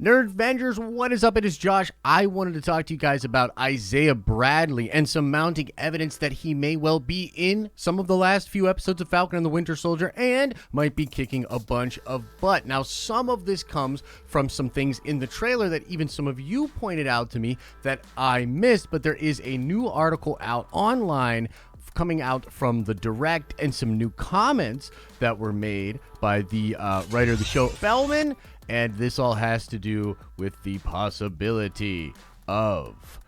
Nerd Avengers, what is up? It is Josh. I wanted to talk to you guys about Isiah Bradley and some mounting evidence that he may well be in some of the last few episodes of Falcon and the Winter Soldier and might be kicking a bunch of butt. Now, some of this comes from some things in the trailer that even some of you pointed out to me that I missed, but there is a new article out online coming out from the direct and some new comments that were made by the writer of the show, Feldman. And this all has to do with the possibility of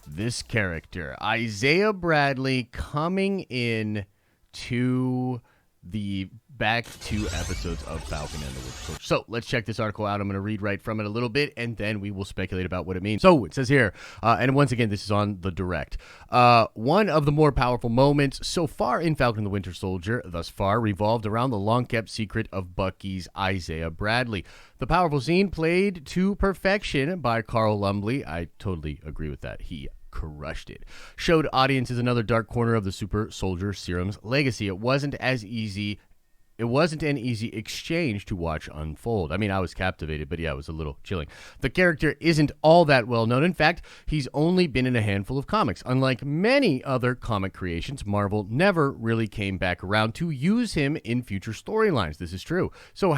this character, Isiah Bradley, coming in to the back 2 episodes of Falcon and the Winter Soldier. So let's check this article out. I'm going to read right from it a little bit, and then we will speculate about what it means. So it says here, and once again, this is on the direct. One of the more powerful moments so far in Falcon and the Winter Soldier thus far revolved around the long-kept secret of Bucky's Isiah Bradley. The powerful scene played to perfection by Carl Lumbly. I totally agree with that. He crushed it. Showed audiences another dark corner of the super soldier serum's legacy. It wasn't an easy exchange to watch unfold. I mean, I was captivated, but yeah, it was a little chilling. The character isn't all that well known. In fact, he's only been in a handful of comics. Unlike many other comic creations, Marvel never really came back around to use him in future storylines. This is true. So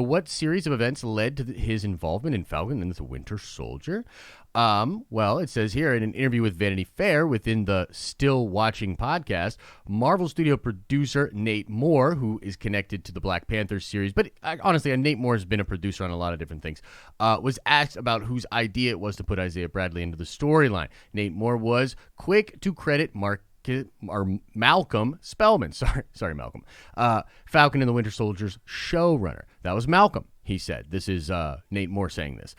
what series of events led to his involvement in Falcon and the Winter Soldier? Well, it says here in an interview with Vanity Fair within the Still Watching podcast, Marvel Studio producer Nate Moore, who is connected to the Black Panther series, but honestly, Nate Moore has been a producer on a lot of different things, was asked about whose idea it was to put Isiah Bradley into the storyline. Nate Moore was quick to credit Malcolm Spellman. Sorry, Malcolm. Falcon and the Winter Soldier's showrunner. That was Malcolm, he said. This is Nate Moore saying this.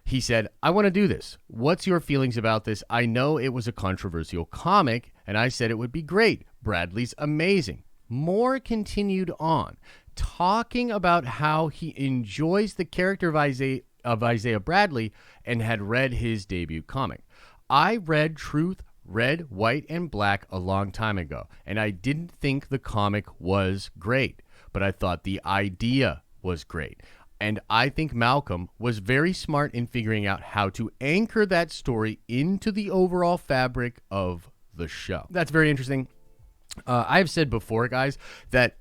He said, "I want to do this. What's your feelings about this? I know it was a controversial comic, and I said it would be great. Bradley's amazing." Moore continued on, talking about how he enjoys the character of Isiah Bradley and had read his debut comic. "I read Truth, Red, White, and Black a long time ago, and I didn't think the comic was great, but I thought the idea was great. And I think Malcolm was very smart in figuring out how to anchor that story into the overall fabric of the show." That's very interesting. I've said before, guys, that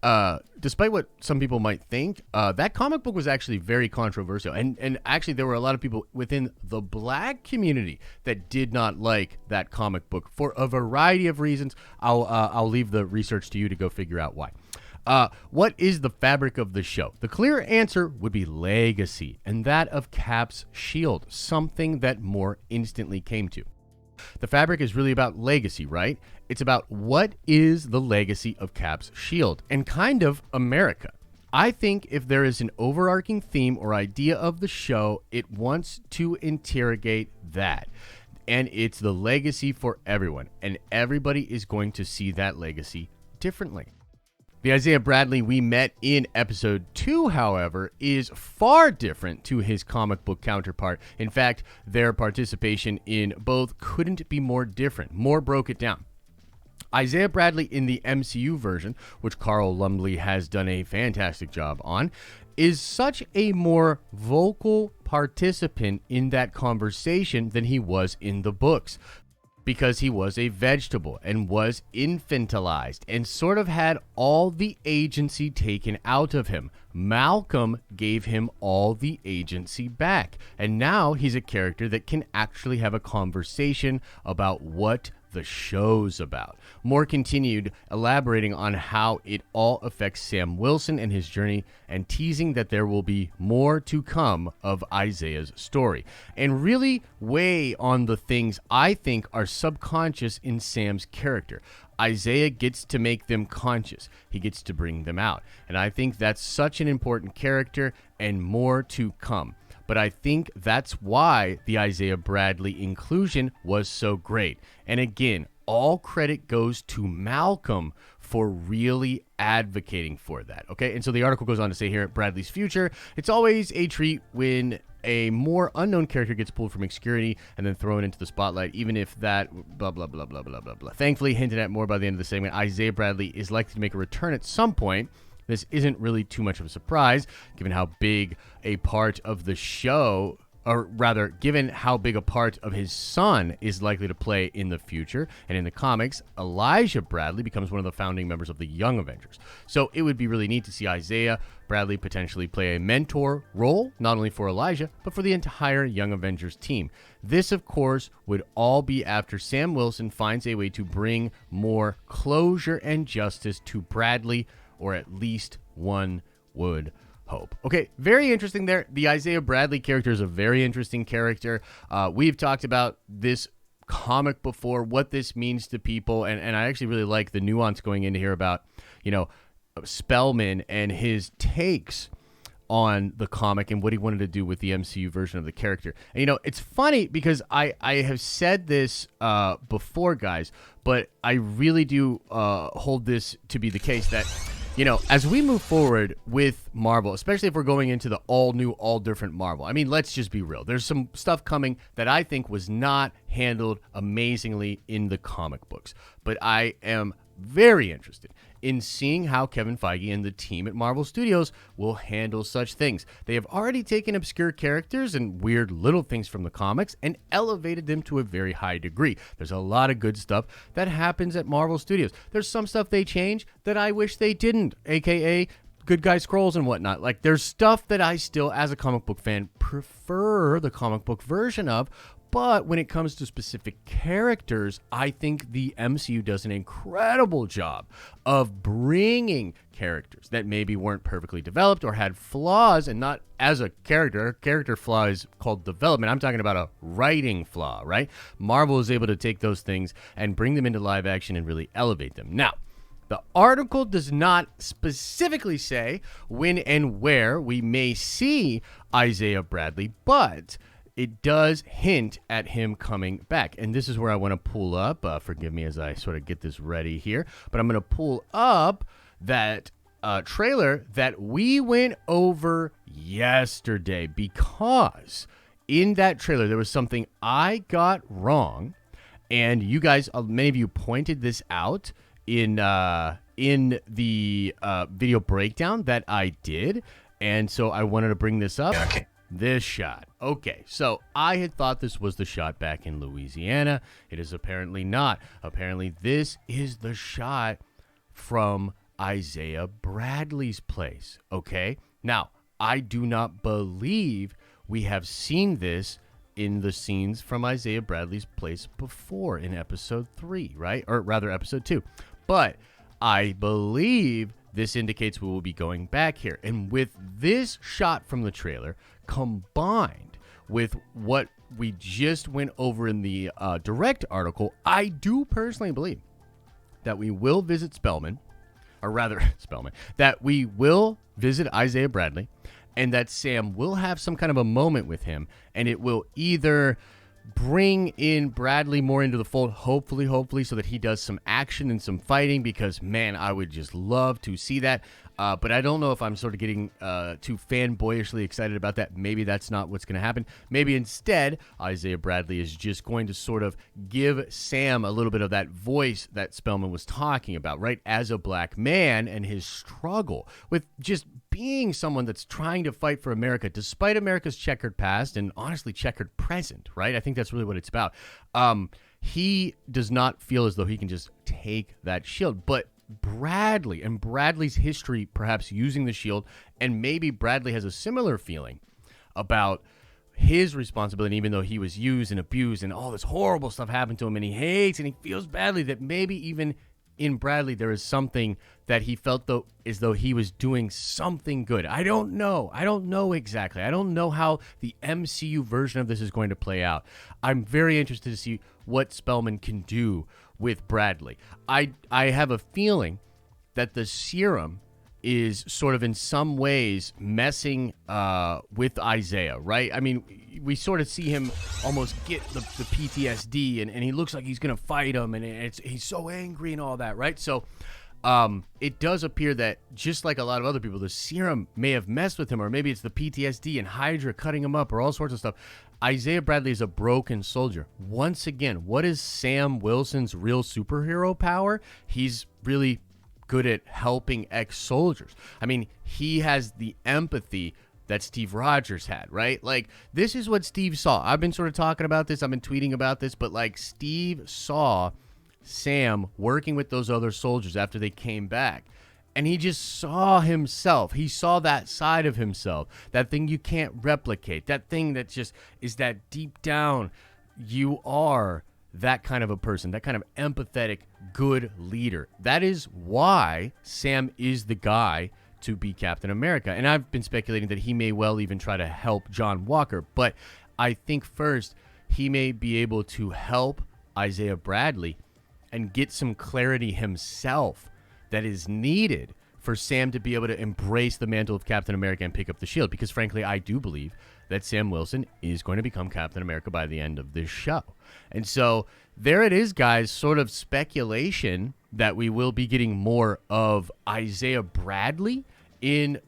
despite what some people might think, that comic book was actually very controversial. And actually, there were a lot of people within the black community that did not like that comic book for a variety of reasons. I'll leave the research to you to go figure out why. What is the fabric of the show? The clear answer would be legacy, and that of Cap's shield, something that Moore instantly came to. The fabric is really about legacy, right? It's about what is the legacy of Cap's shield, and kind of America. I think if there is an overarching theme or idea of the show, it wants to interrogate that. And it's the legacy for everyone, and everybody is going to see that legacy differently. The Isiah Bradley we met in episode 2, however, is far different to his comic book counterpart. In fact, their participation in both couldn't be more different. Moore broke it down. Isiah Bradley in the MCU version, which Carl Lumbly has done a fantastic job on, is such a more vocal participant in that conversation than he was in the books, because he was a vegetable and was infantilized and sort of had all the agency taken out of him. Malcolm gave him all the agency back, and now he's a character that can actually have a conversation about what the show's about. Moore continued elaborating on how it all affects Sam Wilson and his journey, and teasing that there will be more to come of Isiah's story, and really weigh on the things I think are subconscious in Sam's character. Isiah gets to make them conscious. He gets to bring them out, and I think that's such an important character, and more to come. But I think that's why the Isiah Bradley inclusion was so great. And again, all credit goes to Malcolm for really advocating for that. Okay, and so the article goes on to say here, Bradley's future, it's always a treat when a more unknown character gets pulled from obscurity and then thrown into the spotlight, even if that blah, blah, blah, blah, blah, blah, blah. Thankfully, hinted at more by the end of the segment, Isiah Bradley is likely to make a return at some point. this isn't really too much of a surprise, given how big a part of the show, or rather, given how big a part of his son is likely to play in the future. And in the comics, Elijah Bradley becomes one of the founding members of the Young Avengers. So it would be really neat to see Isiah Bradley potentially play a mentor role, not only for Elijah, but for the entire Young Avengers team. This, of course, would all be after Sam Wilson finds a way to bring more closure and justice to Bradley, or at least one would hope. Okay, very interesting there. The Isiah Bradley character is a very interesting character. We've talked about this comic before, what this means to people, and I actually really like the nuance going into here about, Spellman and his takes on the comic and what he wanted to do with the MCU version of the character. And, it's funny because I have said this before, guys, but I really do hold this to be the case that, as we move forward with Marvel, especially if we're going into the all new, all different Marvel, I mean, let's just be real. There's some stuff coming that I think was not handled amazingly in the comic books. But I am very interested in seeing how Kevin Feige and the team at Marvel Studios will handle such things. They have already taken obscure characters and weird little things from the comics and elevated them to a very high degree. There's a lot of good stuff that happens at Marvel Studios. There's some stuff they change that I wish they didn't, aka good guy scrolls and whatnot. Like, there's stuff that I still, as a comic book fan, prefer the comic book version of. But when it comes to specific characters, I think the MCU does an incredible job of bringing characters that maybe weren't perfectly developed or had flaws, and not as a character flaw is called development. I'm talking about a writing flaw, right? Marvel is able to take those things and bring them into live action and really elevate them. Now, the article does not specifically say when and where we may see Isiah Bradley, but it does hint at him coming back. And this is where I want to pull up. Forgive me as I sort of get this ready here. But I'm going to pull up that trailer that we went over yesterday, because in that trailer there was something I got wrong. And you guys, many of you pointed this out in the video breakdown that I did. And so I wanted to bring this up. Okay. This shot. Okay, so I had thought this was the shot back in Louisiana. It is apparently not. Apparently this is the shot from Isiah Bradley's place. Okay, now I do not believe we have seen this in the scenes from Isiah Bradley's place before in episode 3, right? Or rather episode 2. But I believe this indicates we will be going back here. And with this shot from the trailer combined with what we just went over in the direct article, I do personally believe that we will visit Spellman, or rather Spellman, that we will visit Isiah Bradley, and that Sam will have some kind of a moment with him, and it will either bring in Bradley more into the fold, hopefully, so that he does some action and some fighting, because, man, I would just love to see that. But I don't know if I'm sort of getting too fanboyishly excited about that. Maybe that's not what's going to happen. Maybe instead, Isiah Bradley is just going to sort of give Sam a little bit of that voice that Spellman was talking about, right? As a black man and his struggle with just being someone that's trying to fight for America, despite America's checkered past and honestly checkered present, right? I think that's really what it's about. He does not feel as though he can just take that shield, but Bradley and Bradley's history perhaps using the shield, and maybe Bradley has a similar feeling about his responsibility, even though he was used and abused and all this horrible stuff happened to him, and he hates and he feels badly, that maybe even in Bradley there is something that he felt as though he was doing something good. I don't know exactly. I don't know how the MCU version of this is going to play out. I'm very interested to see what Spellman can do with Bradley. I have a feeling that the serum is sort of in some ways messing with Isiah, right? I mean, we sort of see him almost get the PTSD, and he looks like he's going to fight him, and he's so angry and all that, right? So it does appear that, just like a lot of other people, the serum may have messed with him, or maybe it's the PTSD and Hydra cutting him up, or all sorts of stuff. Isiah Bradley is a broken soldier. Once again, what is Sam Wilson's real superhero power? He's really good at helping ex-soldiers. I mean, he has the empathy that Steve Rogers had, right? Like, this is what Steve saw. I've been sort of talking about this. I've been tweeting about this, but like, Steve saw Sam working with those other soldiers after they came back. And he just saw himself. He saw that side of himself, that thing you can't replicate, that thing that just is that deep down, you are that kind of a person, that kind of empathetic, good leader. That is why Sam is the guy to be Captain America. And I've been speculating that he may well even try to help John Walker. But I think first, he may be able to help Isiah Bradley and get some clarity himself that is needed for Sam to be able to embrace the mantle of Captain America and pick up the shield. Because frankly, I do believe that Sam Wilson is going to become Captain America by the end of this show. And so there it is, guys, sort of speculation that we will be getting more of Isiah Bradley in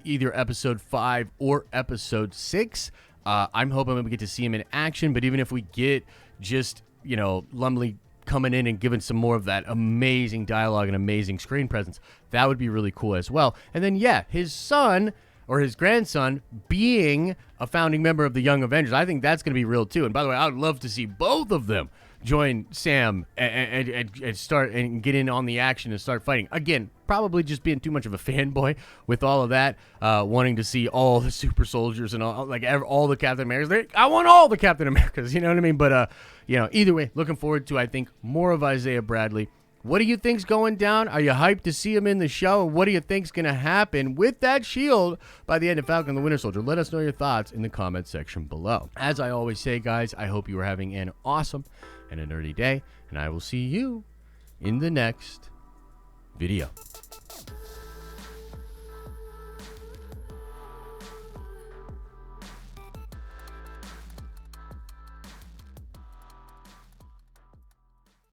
either episode 5 or episode 6. I'm hoping we get to see him in action, but even if we get just, Lumley coming in and giving some more of that amazing dialogue and amazing screen presence, that would be really cool as well. And then, his son or his grandson being a founding member of the Young Avengers, I think that's going to be real too. And by the way, I would love to see both of them join Sam and start and get in on the action and start fighting. Again, probably just being too much of a fanboy with all of that, wanting to see all the super soldiers and all the Captain Americas. I want all the Captain Americas, you know what I mean? But, either way, looking forward to, I think, more of Isiah Bradley. What do you think's going down? Are you hyped to see him in the show? And what do you think's going to happen with that shield by the end of Falcon and the Winter Soldier? Let us know your thoughts in the comment section below. As I always say, guys, I hope you are having an awesome and a nerdy day, and I will see you in the next video.